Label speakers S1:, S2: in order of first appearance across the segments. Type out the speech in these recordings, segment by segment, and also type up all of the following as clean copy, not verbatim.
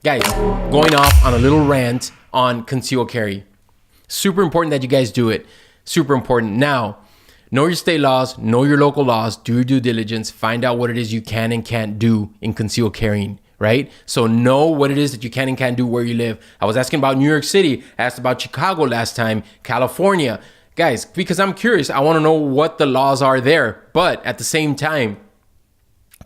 S1: Guys, going off on a little rant on concealed carry. Super important that you guys do it. Super important. Now, know your state laws, know your local laws, do your due diligence, find out what it is you can and can't do in concealed carrying, right? So know what it is that you can and can't do where you live. I was asking about New York City, I asked about Chicago last time, California. Guys, because I'm curious, I want to know what the laws are there. But at the same time,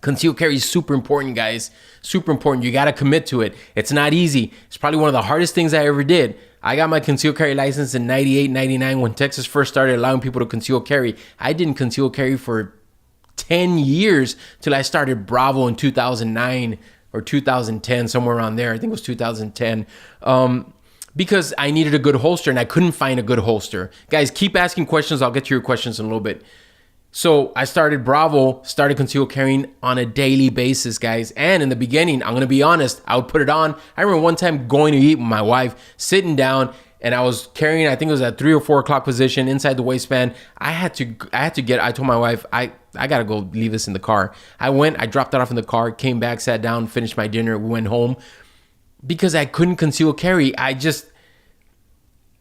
S1: concealed carry is super important, guys. Super important. You got to commit to it. It's not easy. It's probably one of the hardest things I ever did. I got my concealed carry license in 98, 99 when Texas first started allowing people to conceal carry. I didn't conceal carry for 10 years till I started Bravo in 2009 or 2010, somewhere around there. I think it was 2010. Because I needed a good holster and I couldn't find a good holster. Guys, keep asking questions. I'll get to your questions in a little bit. So I started Bravo, started concealed carrying on a daily basis, guys. And in the beginning, I'm going to be honest, I would put it on. I remember one time going to eat with my wife, sitting down, and I was carrying, I think it was at 3 or 4 o'clock position inside the waistband. I told my wife, I got to go leave this in the car. I went, I dropped it off in the car, came back, sat down, finished my dinner. We went home because I couldn't conceal carry.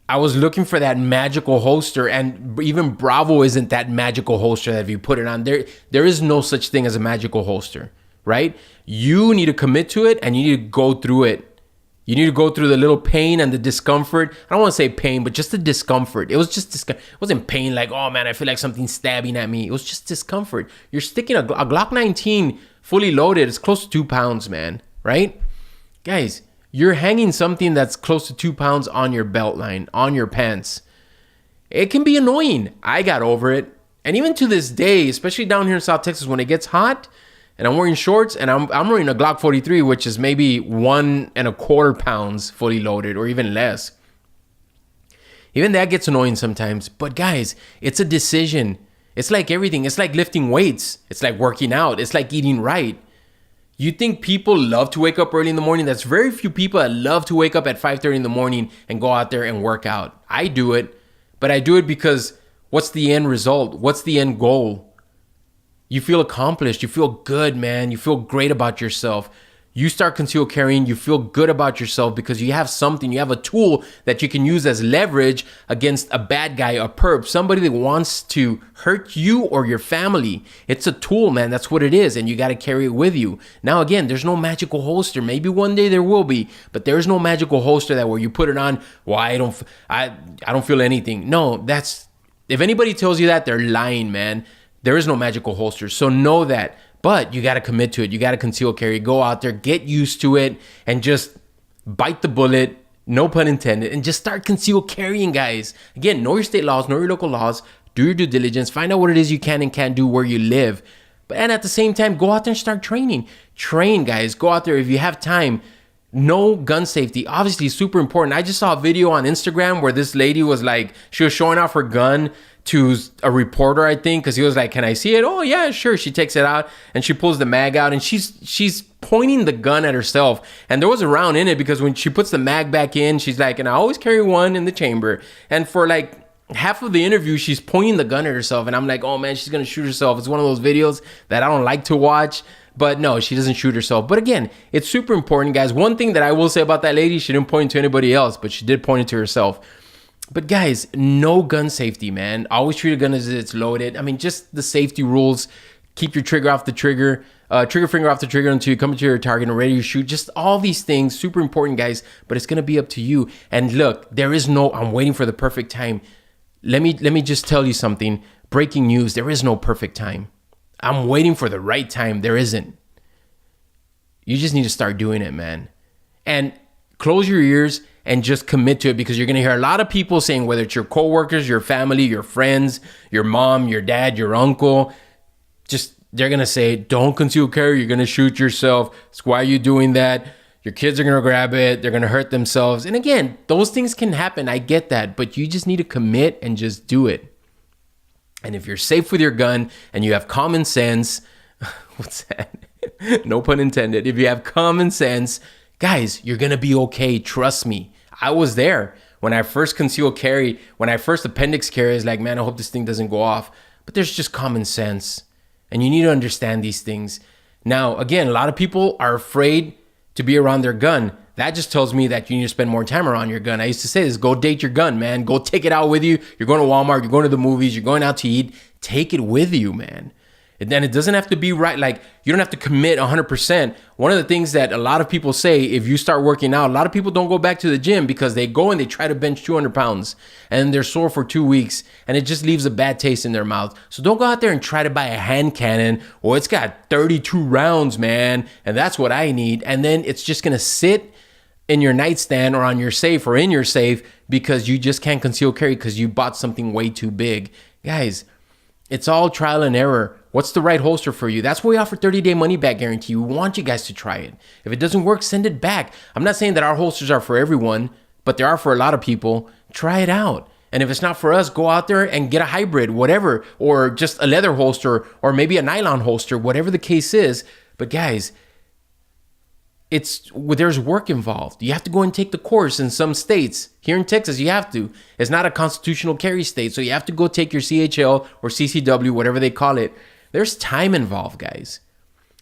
S1: I was looking for that magical holster, and even Bravo isn't that magical holster that if you put it on, there is no such thing as a magical holster, right? You need to commit to it and you need to go through it. You need to go through the little pain and the discomfort. I don't want to say pain, but just the discomfort. It was just it wasn't pain like, oh man, I feel like something's stabbing at me. It was just discomfort. You're sticking a Glock 19 fully loaded. It's close to 2 pounds, man, right? Guys, you're hanging something that's close to 2 pounds on your belt line, on your pants. It can be annoying. I got over it. And even to this day, especially down here in South Texas, when it gets hot and I'm wearing shorts and I'm wearing a Glock 43, which is maybe 1.25 pounds fully loaded or even less. Even that gets annoying sometimes. But guys, it's a decision. It's like everything. It's like lifting weights. It's like working out. It's like eating right. You think people love to wake up early in the morning? That's very few people that love to wake up at 5:30 in the morning and go out there and work out. I do it, but I do it because what's the end result? What's the end goal? You feel accomplished. You feel good, man. You feel great about yourself. You start concealed carrying, you feel good about yourself because you have something, you have a tool that you can use as leverage against a bad guy, a perp, somebody that wants to hurt you or your family. It's a tool, man. That's what it is. And you got to carry it with you. Now, again, there's no magical holster. Maybe one day there will be, but there's no magical holster that where you put it on, well, I don't feel anything. No, if anybody tells you that, they're lying, man. There is no magical holster. So know that. But you got to commit to it. You got to conceal carry. Go out there, get used to it, and just bite the bullet, no pun intended, and just start concealed carrying, guys. Again, know your state laws, know your local laws, do your due diligence, find out what it is you can and can't do where you live. And at the same time, go out there and start training. Train, guys. Go out there if you have time. Know gun safety. Obviously, super important. I just saw a video on Instagram where this lady was like, she was showing off her gun to a reporter, I think, because he was like, can I see it? Oh yeah, sure. She takes it out and she pulls the mag out and she's pointing the gun at herself. And there was a round in it because when she puts the mag back in, she's like, and I always carry one in the chamber. And for like half of the interview, she's pointing the gun at herself. And I'm like, oh man, she's going to shoot herself. It's one of those videos that I don't like to watch. But no, she doesn't shoot herself. But again, it's super important, guys. One thing that I will say about that lady, she didn't point it to anybody else, but she did point it to herself. But guys, no gun safety, man. Always treat a gun as it's loaded. I mean, just the safety rules. Keep your trigger off the trigger, trigger finger off the trigger until you come to your target and ready to shoot. Just all these things, super important, guys. But it's gonna be up to you. And look, I'm waiting for the perfect time. Let me just tell you something. Breaking news, there is no perfect time. I'm waiting for the right time. There isn't. You just need to start doing it, man. And close your ears and just commit to it because you're going to hear a lot of people saying, whether it's your coworkers, your family, your friends, your mom, your dad, your uncle, they're going to say, don't conceal carry. You're going to shoot yourself. So why are you doing that? Your kids are going to grab it. They're going to hurt themselves. And again, those things can happen. I get that, but you just need to commit and just do it. And if you're safe with your gun and you have common sense, what's that? No pun intended. If you have common sense, guys, you're going to be okay. Trust me. I was there when I first concealed carry, when I first appendix carry. I was like, man, I hope this thing doesn't go off. But there's just common sense. And you need to understand these things. Now, again, a lot of people are afraid to be around their gun. that just tells me that you need to spend more time around your gun. I used to say this, go date your gun, man. Go take it out with you. You're going to Walmart, you're going to the movies, you're going out to eat. Take it with you, man. And then it doesn't have to be right. Like, you don't have to commit 100%. One of the things that a lot of people say, if you start working out, a lot of people don't go back to the gym because they go and they try to bench 200 pounds and they're sore for 2 weeks and it just leaves a bad taste in their mouth. So don't go out there and try to buy a hand cannon. Or it's got 32 rounds, man, and that's what I need. And then it's just going to sit in your nightstand or on your safe or in your safe because you just can't conceal carry because you bought something way too big. Guys, it's all trial and error. What's the right holster for you? That's why we offer 30-day money-back guarantee. We want you guys to try it. If it doesn't work, send it back. I'm not saying that our holsters are for everyone, but they are for a lot of people. Try it out. And if it's not for us, go out there and get a hybrid, whatever, or just a leather holster, or maybe a nylon holster, whatever the case is. But guys, there's work involved. You have to go and take the course in some states. Here in Texas, you have to. It's not a constitutional carry state, so you have to go take your CHL or CCW, whatever they call it. There's time involved, guys.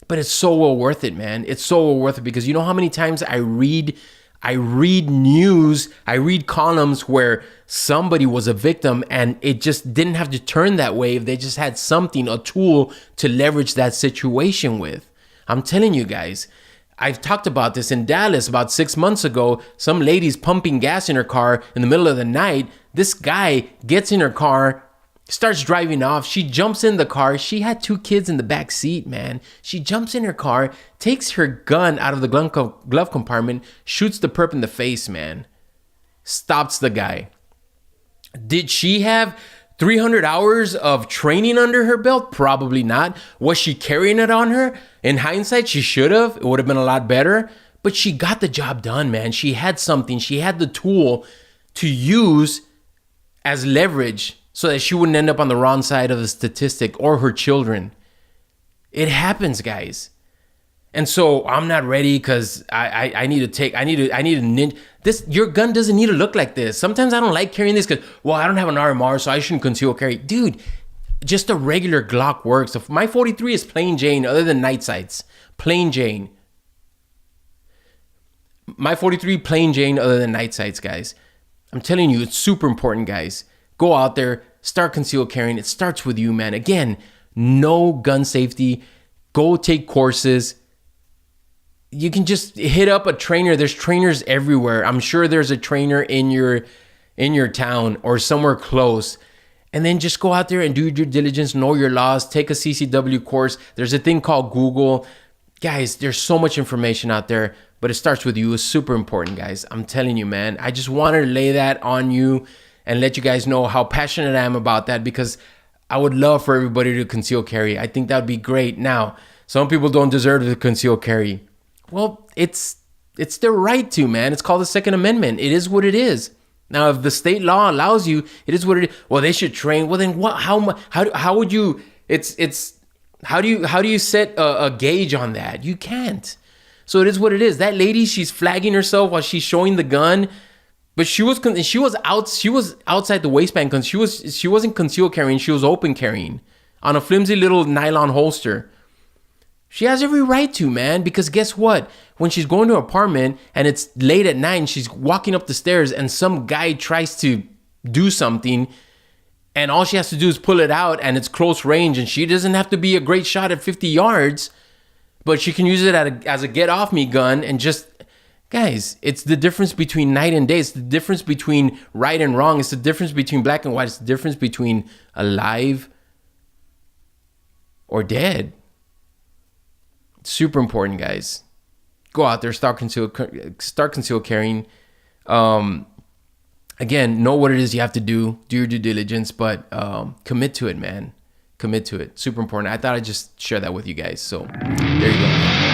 S1: But it's so well worth it, man. It's so well worth it because you know how many times I read news, I read columns where somebody was a victim and it just didn't have to turn that way if they just had something, a tool to leverage that situation with. I'm telling you guys, I've talked about this in Dallas about 6 months ago. Some lady's pumping gas in her car in the middle of the night. This guy gets in her car, starts driving off. She jumps in the car. She had 2 kids in the back seat, man. She jumps in her car, takes her gun out of the glove compartment, shoots the perp in the face, man. Stops the guy. Did she have 300 hours of training under her belt? Probably not. Was she carrying it on her? In hindsight, she should have. It would have been a lot better. But she got the job done, man. She had something. She had the tool to use as leverage so that she wouldn't end up on the wrong side of the statistic or her children. It happens, guys. And so I'm not ready because I need a ninja. Your gun doesn't need to look like this. Sometimes I don't like carrying this because, well, I don't have an RMR, so I shouldn't conceal carry. Dude, just a regular Glock works. My 43 is plain Jane other than night sights. Plain Jane. My 43 plain Jane other than night sights, guys. I'm telling you, it's super important, guys. Go out there, start concealed carrying. It starts with you, man. Again, no gun safety. Go take courses. You can just hit up a trainer. There's trainers everywhere. I'm sure there's a trainer in your town or somewhere close. And then just go out there and do your due diligence, know your laws, take a CCW course. There's a thing called Google. Guys, there's so much information out there, but it starts with you. It's super important, guys. I'm telling you, man. I just wanted to lay that on you and let you guys know how passionate I am about that because I would love for everybody to conceal carry. I think that would be great. Now, some people don't deserve to conceal carry. Well, it's their right to, man. It's called the Second Amendment. It is what it is. Now, if the state law allows you, it is what it is. Well, they should train. Well, then what? How would you? How do you set a gauge on that? You can't. So it is what it is. That lady, she's flagging herself while she's showing the gun, but she was outside the waistband because she wasn't concealed carrying. She was open carrying on a flimsy little nylon holster. She has every right to, man, because guess what? When she's going to an apartment and it's late at night and she's walking up the stairs and some guy tries to do something and all she has to do is pull it out and it's close range and she doesn't have to be a great shot at 50 yards, but she can use it as a get off me gun and just, guys, it's the difference between night and day. It's the difference between right and wrong. It's the difference between black and white. It's the difference between alive or dead. Super important, guys. Go out there, start conceal carrying. Again, know what it is you have to do your due diligence, but commit to it, man. Commit to it. Super important. I thought I'd just share that with you guys. So there you go.